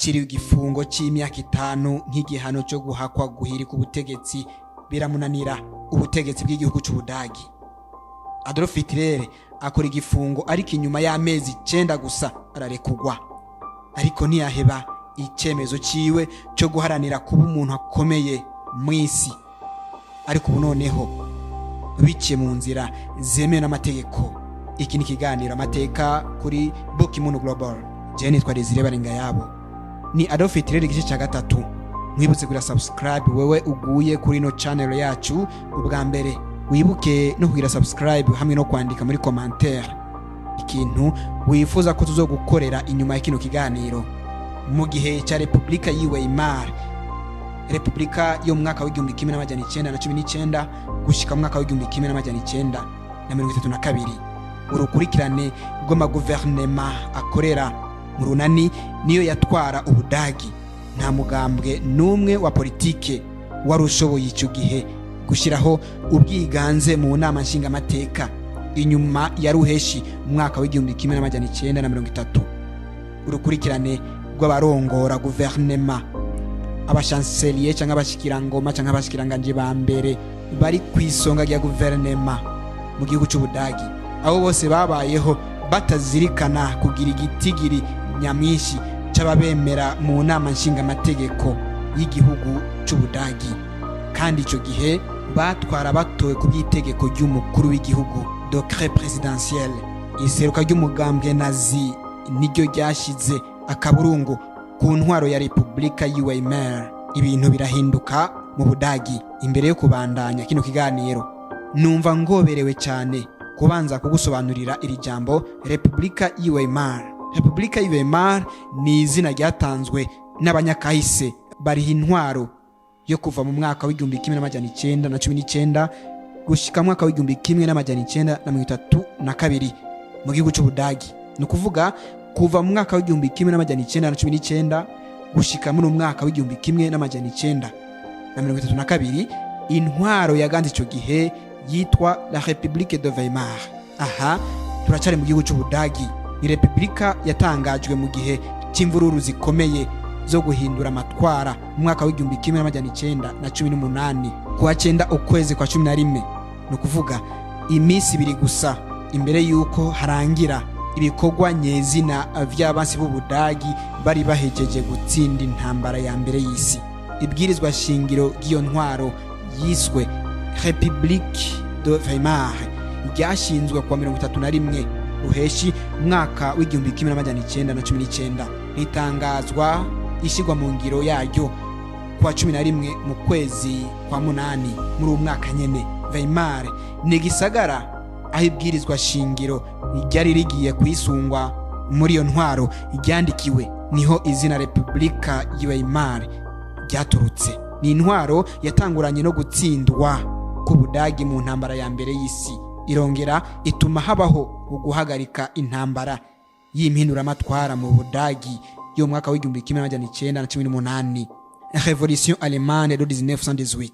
aciriwe igifungo c'imyaka 5 nk'igihano cyo guhakwa guhirika ubutegetsi biramunanira ubutegetsi bw'igihugu c'Ubudagi. Adolf Hitler akora igifungo ariko inyuma y'amezi 9 gusa ararekugwa, ariko ntiyaheba icemezo ciwe cyo guharanira kuba umuntu akomeye mw'isi. Ariko ubu noneho biciye mu nzira zemewe n'amategeko. Iki ni kiganiro amateka kuri Bookimoon Global. Je nitwa Desire Barengayabo. Ni Adolf Hitler igice cya 3. Mwibutse kugira subscribe wewe uguye kuri no channel yacu ubwa mbere. Wibuke no kugira subscribe hamwe no kwandika muri commentaire ikintu wifuza ko tuzogukorera inyuma y'ikino kiganiro. Mu gihe cya Republika yi Weimar, Republika yo mwaka w'igihumbi 1919 gushika mwaka w'igihumbi 1932, urukurikirane rw'amaguverinema akorera mu runani niyo yatwara Ubudagi. Nta mugambwe numwe wa politike warushoboye icyo gihe gushiraho ubwiganze mu nama nshingamateka inyuma ya ruheshi mwaka w'igihumbi 1930. Urukurikirane rw'abarongora guverinema, abashanselier cyangwa abashikirangoma cyangwa abashikiranganje ba mbere bari kwisonga rya guverinema mu gihugu cy'Ubudagi, abo bose babayeho batazirikana kugira igitigiri nyamwinshi c'ababemera mu nama nshingamateko y'igihugu c'Ubudagi. Kandi icyo gihe batwara batowe ku by'itegeko ry'umukuru w'igihugu, decret présidentiel. Iseruka ry'umugambwe nazi niryo ryashize akaburungu ku ntwaro ya Republika yi Weimar. Ibintu birahinduka mu Budagi. Imbere yo kubandanya kino kiganiro, numva ngoberewe cyane kubanza kugusobanurira iri jambo Republika yi Weimar. Republika yi Weimar ni izina ryatanzwe n'abanyakahise bari intwaro yo kuva mu mwaka w'igihumbi 1919 gushika mwaka w'igihumbi 1932 mu gihugu c'Ubudagi. No kuvuga kuva mu mwaka w'igihumbi 1919 gushika muri mwaka w'igihumbi 1932, intwaro yaganze ico gihe yitwa la République de Weimar. Aha turacari mu gihugu c'Ubudagi. Ni Republika yatangajwe mu gihe c'imvururu zikomeye zo guhindura amatwara mu mwaka w'igihumbi 1918 kuwa 9 ukwezi kwa 11. No kuvuga iminsi 2 gusa imbere yuko harangira ibikorwa nyezina vy'abansi b'Ubudagi bari bahejeje gutsinda intambara ya mbere y'isi. Ibwirizwa shingiro ry'iyo ntwaro yiswe République de Weimar ryashinzwe kwa 31 ruheshi mwaka w'igihumbi 1919 ritangazwa ishigwa mu ngiro yaryo kwa 11 mu kwezi kwa 8 muri umwaka nyene. Weimar ni gisagara aho ibwirizwa shingiro ryari rigiye kwisungwa muri iyo ntwaro ryandikiwe, niho izina Republika yi Weimar ryaturutse. Ni intwaro yatanguranye no gutsindwa ku Budagi mu ntambara ya mbere y'isi, irongera ituma habaho uguhagarika intambara y'impinduramatwara mu Budagi yo mwaka w'igihumbi 1918, Revolution Allemande de 1918.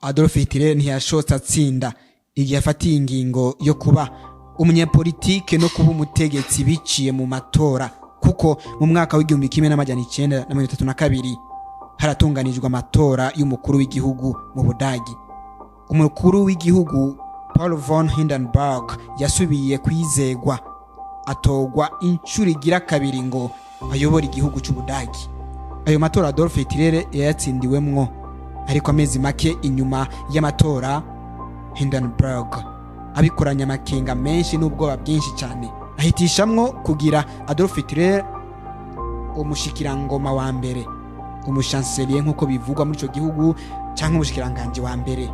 Adolf Hitler ntiyashotse atsinda igihe afatiye ingingo yo kuba umunyapolitike no kuba umutegetsi biciye mu matora, kuko mu mwaka w'igihumbi 1932 haratunganijwe amatora y'umukuru w'igihugu mu Budagi. Umukuru w'igihugu Paul von Hindenburg yasubiye kwizegwa, atogwa inshuro igira kabiri ngo ayobora igihugu c'Ubudagi. Ayo matora Adolf Hitler yatsindiwemwo, ariko amezi make inyuma y'amatora Hindenburg abikoranya amakenga menshi n'ubwoba bwinshi cyane, ahitishamwo kugira Adolf Hitler umushikirangoma wa mbere, umushanselier nk'uko bivugwa muri ico gihugu, cyangwa umushikiranganje wa mbere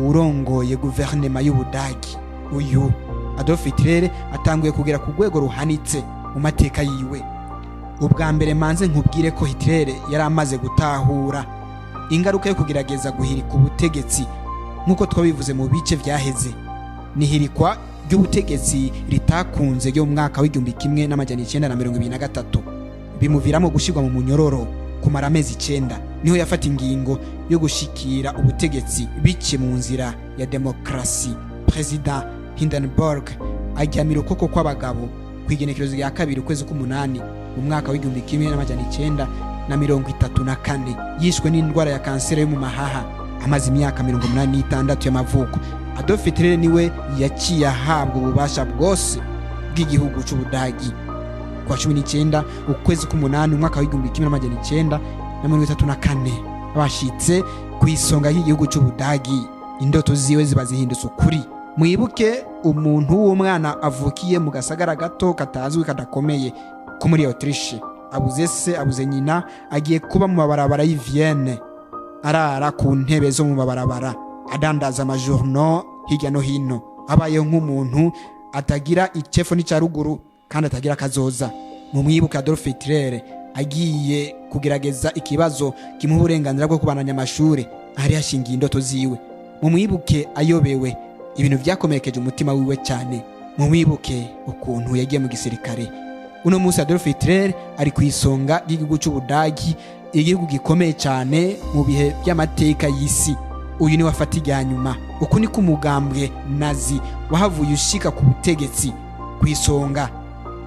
urongoye guverinema y'Ubudagi. Uyu Adolf Hitler atanguye kugera ku rwego ruhanitse mu mateka yiwe. Ubwa mbere manze nkubwire ko Hitler yari amaze gutahura ingaruka yo kugerageza guhirika ubutegetsi nk'uko twabivuze mu bice vyaheze. Nihirikwa ry'ubutegetsi ritakunze ryo mu mwaka w'igihumbi 1923 bimuviramo gushirwa mu munyororo kumara amezi 9. Niho yafata ingingo yo gushikira ubutegetsi bice mu nzira ya demokrasi. President Hindenburg ajyamira ukoko kw'abagabo kwigenekerezo ya 2 ukwezi k'umunani mu mwaka w'igihumbi kimwe n'amajana icenda na 34 yishwe n'indwara ya kanseri yo mu mahaha amaze imyaka 86 y'amavuko. Adolf Hitler niwe yaciye ahabwa ububasha bwose bw'igihugu c'Ubudagi kwa 19 ukwezi k'umunani umwaka w'igihumbi kimwe n'amajana icenda na 34 abashitse ku isonga y'igihugu c'Ubudagi. Indoto ziwe ziba zihindutse ukuri. Mwibuke umuntu w'umwana avukiye mu gasagara gato katazwi kadakomeye ko muri Autriche, abuze se abuze nyina, agiye kuba mu mabarabara y'i Vienne, arara ku ntebe zo mu mabarabara, adandaza amajourno hirya no hino, abayeho nk'umuntu atagira icefu n'icaruguru kandi atagira kazoza. Mu mwibuke Adolf Hitler agiye kugerageza ikibazo kimuha uburenganzira bwo kubananya amashuri, ahari hashingiye indoto ziwe. Mu mwibuke ayobewe, ibintu vyakomerekeje umutima wiwe cyane. Mu mwibuke ukuntu yagiye mu gisirikare. Uno munsi Adolf Hitler ari ku isonga y'igihugu c'Ubudagi, igihugu gikomeye cyane mu bihe by'amateka y'isi. Uyu ni wafata ijya nyuma. Uku ni kumugambwe Nazi wahavuye ushika ku butegetsi ku isonga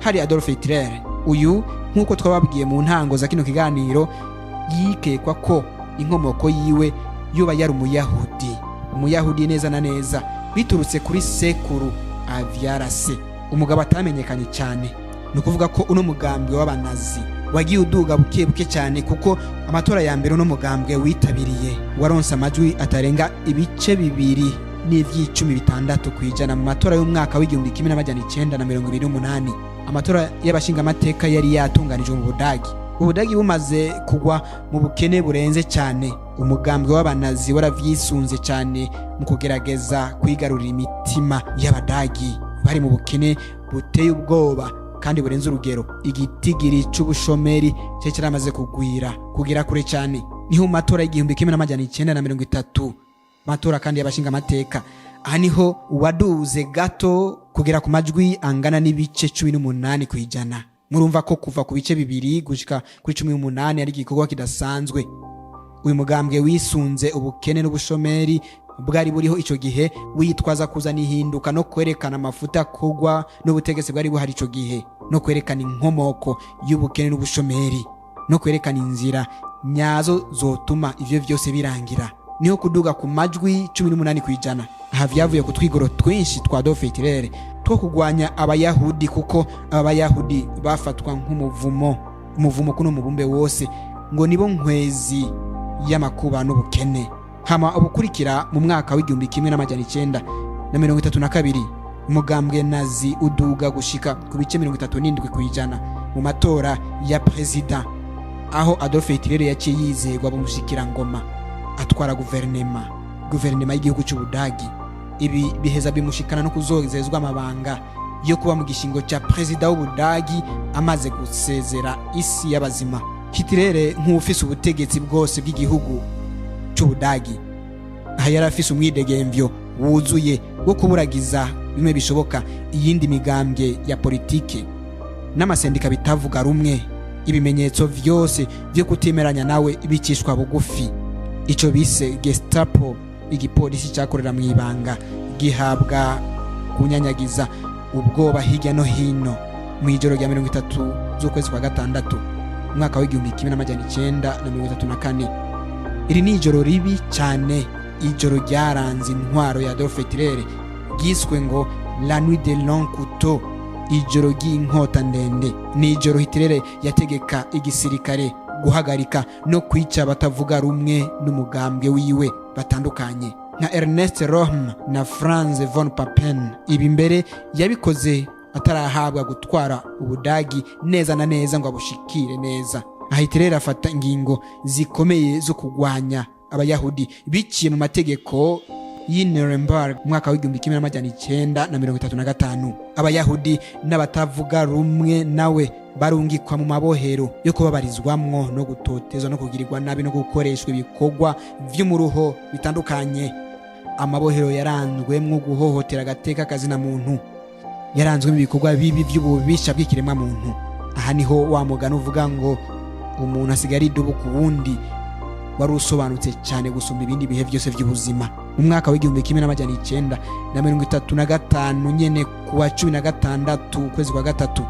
hari Adolf Hitler. Uyu nkuko twababwiye mu ntango za kino kiganiro, yikekwa ko inkomoko yiwe yoba yari umuyahudi neza na neza, biturutse kuri sekuru avyara se, umugabo atamenyekanye cyane. Ni ukuvuga ko uno mugambwe w'abanazi wagiye uduga buke cyane, kuko amatora ya mbere uno mugambwe witabiriye waronse amajwi atarenga ibice 2.16 kwijana mu matora y'umwaka w'igihumbi kimwe n'amajana icenda na 28. Amatora y'abashinga amateka yari yatunganijwe mu Budagi. Ubudagi bumaze kugwa mu bukene burenze cyane, umugambwe w'abanazi waravyisunze cyane mu kugerageza kwigarurira imitima y'Abadagi. Bari mu bukene buteye ubwoba kandi burenze urugero. Igitigiri c'ubushomeri cye cyaramaze kugwira kugira kure cyane. Niho matora y'igihumbi kimwe n'amajana icenda na 30, matora kandi y'abashinga amateka, aha niho waduze gato kugera ku majwi angana n'ibice 18 kwijana. Murumva ko kuva ku bice 2 gushika kuri 18 ari igikorwa kidasanzwe. Uyu mugambwe wisunze ubukene n'ubushomeri bwari buriho ico gihe, witwaza kuzana ihinduka no kwerekana amafuta kugwa n'ubutegetsi bwari buhari ico gihe, no kwerekana inkomoko y'ubukene n'ubushomeri, no kwerekana inzira nyazo zotuma ivyo vyose birangira. Niho kuduga ku majwi 18 kwijana. Aha vyavuye ku twigoro twinshi twa Adolf Hitler two kugwanya abayahudi, kuko abayahudi bafatwa nk'umuvumo kuno mubumbe wose, ngo nibo nkwezi y'amakuba n'ubukene. Hama ubukurikira mu mwaka w'igihumbi kimwe n'amajana icenda na 32, umugambwe Nazi uduga gushika ku bice 37 kwijana mu matora ya president, aho Adolf Hitler yaciye yizegwa bumushikira ngoma atwara guverinema y'igihugu c'Ubudagi. Ibi biheza bimushikana no kuzozezwa amabanga yo kuba mu gishingo ca president w'Ubudagi amaze gusezera isi y'abazima. Hitler nk'ufise ubutegetsi bwose bw'igihugu c'Ubudagi, aha yari afise umwidegemvyo wuzuye wo kuburagiza bimwe bishoboka iyindi migambwe ya politike n'amasendika bitavuga rumwe. Ibimenyetso vyose vyo kutimeranya nawe bicishwa bugufi. Ico bise Gestapo, igipolisi cyakorera mu ibanga, gihabwa kunyanyagiza ubwoba hirya no hino. Mu ijoro rya 30 z'ukwezi kwa gatandatu umwaka w'igihumbi kimwe n'amajana icenda na 34, iri ni ijoro ribi cyane, ijoro ryaranze intwaro ya Adolf Hitler, giswe ngo la nuit de long couteau, ijoro ry'inkota ndende. Ni ijoro Hitler yategeka igisirikare guhagarika no kwica batavuga rumwe n'umugambwe wiwe batandukanye nka Ernest Röhm na Franz von Papen. Ibi mbere yabikoze atarahabwa gutwara Ubudagi neza na neza ngo abushikire neza. Hitler afata ingingo zikomeye zo kugwanya abayahudi biciye mu mategeko y'i Nuremberg mwaka w'igihumbi kimwe n'amajana icenda na 35. Abayahudi n'abatavuga rumwe nawe barungikwa mu mabohero yo kubabarizwamwo no gutotezwa no kugirirwa nabi no gukoreshwa ibikorwa vy'umuruho bitandukanye. Amabohero yaranzwemwo guhohotera agateka kazina muntu, yaranzwemo ibikorwa bibi by'ububisha bw'ikiremwa muntu. Aha niho wa mugani uvuga ngo umuntu asigara idubu ku wundi wari usobanutse cyane gusumba ibindi bihe byose by'ubuzima. Mu mwaka w'igihumbi kimwe n'amajana icenda na 35 nyene kuwa 16 ukwezi kwa gatatu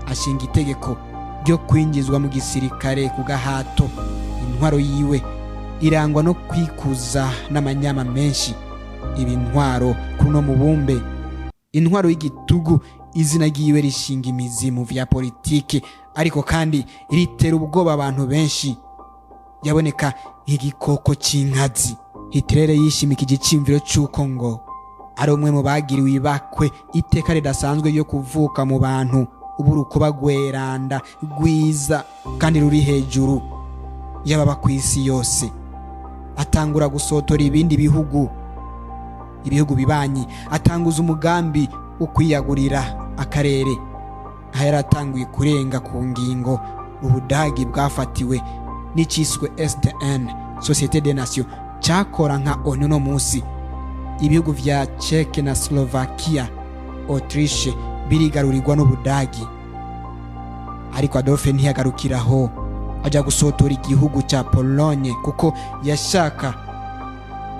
ashinga itegeko ryo kwinjizwa mu gisirikare ku gahato. Intwaro yiwe irangwa no kwikuza n'amanyama menshi. Ibi ntwaro kuno mubumbe, intwaro y'igitugu, izina ryiwe rishinga imizi mu vya politiki, ariko kandi iritera ubwoba abantu benshi. Yaboneka nk'igikoko c'inkazi. Hitler yishimika igicimviro c'uko ngo ari umwe mu bagiriwe ibakwe iteka ridasanzwe ryo kuvuka mu bantu, uburukuba rweranda rwiza kandi ruri hejuru y'ababa kw'isi yose. Atangura gusotora ibindi ibihugu bibanyi, atanguza umugambi wo kwiyagurira akarere. Aha yaratanguye kurenga ku ngingo Ubudagi bwafatiwe n'iciswe SDN, Société des Nations, cyakora nka ONU no munsi. Ibihugu vya Czech na Slovakia, Autriche birigarurirwa n'Ubudagi. Ariko Adolphe ntiyagarukiraho, aja gusotora igihugu cya Pologne kuko yashaka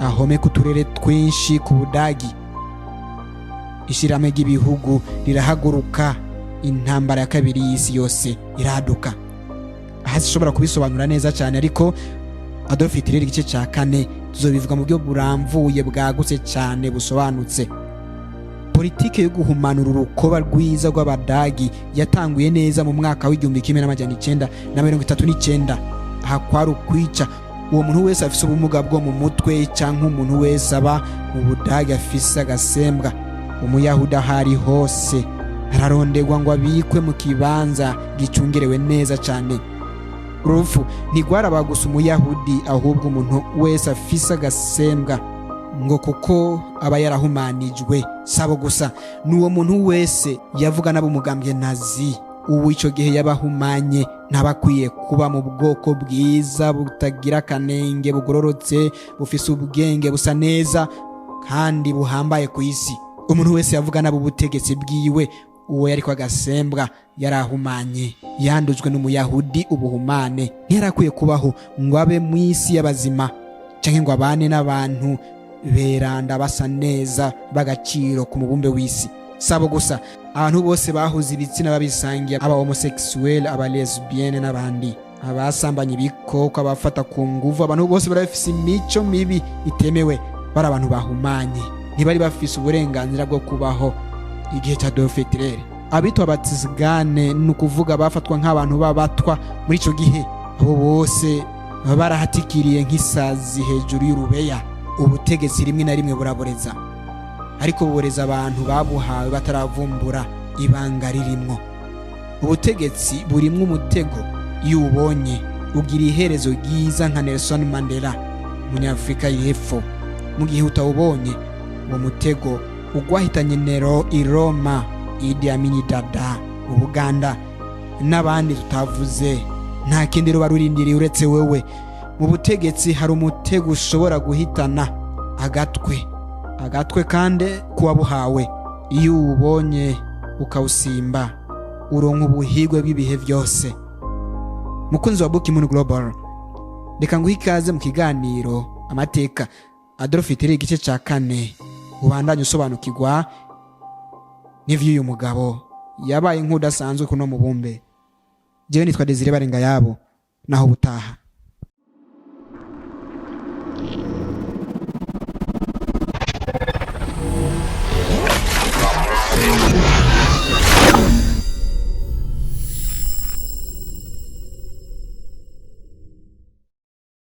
ahome ku turere twinshi ku Budagi. Ishirahamwe ry'ibihugu rirahaguruka, intambara ya kabiri y'isi yose iraduka. Aha zishobora kubisobanura neza cyane, ariko Adolf Hitler igice cya 4 tuzobivuga mu buryo buramvuye bwagutse cyane busobanutse. Politike yo guhumanura urukoba rwiza rw'Abadagi yatanguye neza mu mwaka w'1939. Aha kwari ukwica uwo muntu wese afise ubumuga bwo mu mutwe cyangwa umuntu wese aba mu Budagi afise agasembwa. Umuyahudi ahari hose araronderwa ngo abikwe mu kibanza gicungerewe neza cyane. Urupfu ntigwaraba gusa Umuyahudi, ahubwo umuntu wese afise agasembwa ngo kuko aba yarahumanijwe. Sabo gusa n'uwo muntu wese yavuga n'abumugambye Nazi. Ubu ico gihe yabahumanye ntabakwiye kuba mu bwoko bwiza butagira kanenge, bugororotse, bufise ubwenge, busa neza kandi buhambaye ku isi. Umuntu wese yavuga n'abo butegetsi bwiwe, uwo yariko agasembwa yarahumanye, yandujwe n'Umuyahudi ubuhumane. Ntiyarakwiye kubaho ngo abe mu isi y'abazima canke ngo abane n'abantu beranda basa neza bagaciro ku mubumbe w'isi. Sabo gusa abantu bose bahuza ibitsina babisangiye, aba homosexuel, aba lesbienne n'abandi, abasambanya ibikoko, abafata ku nguvu, abantu bose barafise imico mibi itemewe, bari abantu bahumanye. Ntibari bafise uburenganzira bwo kubaho igihe cya Adolf Hitler. Abitwa abatizigane ni ukuvuga bafatwa nk'abantu babatwa muri ico gihe. Abo bose barahatikiriye nk'isazi hejuru y'urubeya. Ubutegetsi rimwe na rimwe buraboreza, ariko buboreza abantu babuhawe bataravumbura ibanga ririmwo. Ubutegetsi burimwo umutego, iyo ubonye ugira iherezo ryiza nka Nelson Mandela, Umunyafrika y'Epfo. Mu gihe utawubonye uwo mutego ugwahitanye Nero i Roma, Idi Amin Dada mu Buganda n'abandi tutavuze. Nta kindi ruba rurindiriye uretse wewe. Mu butegetsi hari umutego ushobora guhitana agatwe kandi kuwabuhawe. Iyo ubonye ukawusimba uronka ubuhigwe bw'ibihe byose. Mukunzi wa Book Moon Global, reka nguhe ikaze mu kiganiro amateka Adolf Hitler igice cya 4. Ubandanye usobanukirwa n'ivyo uyu mugabo yabaye nk'udasanzwe kuno mubumbe. Jewe nitwa Desire Barenga yabo, naho butaha.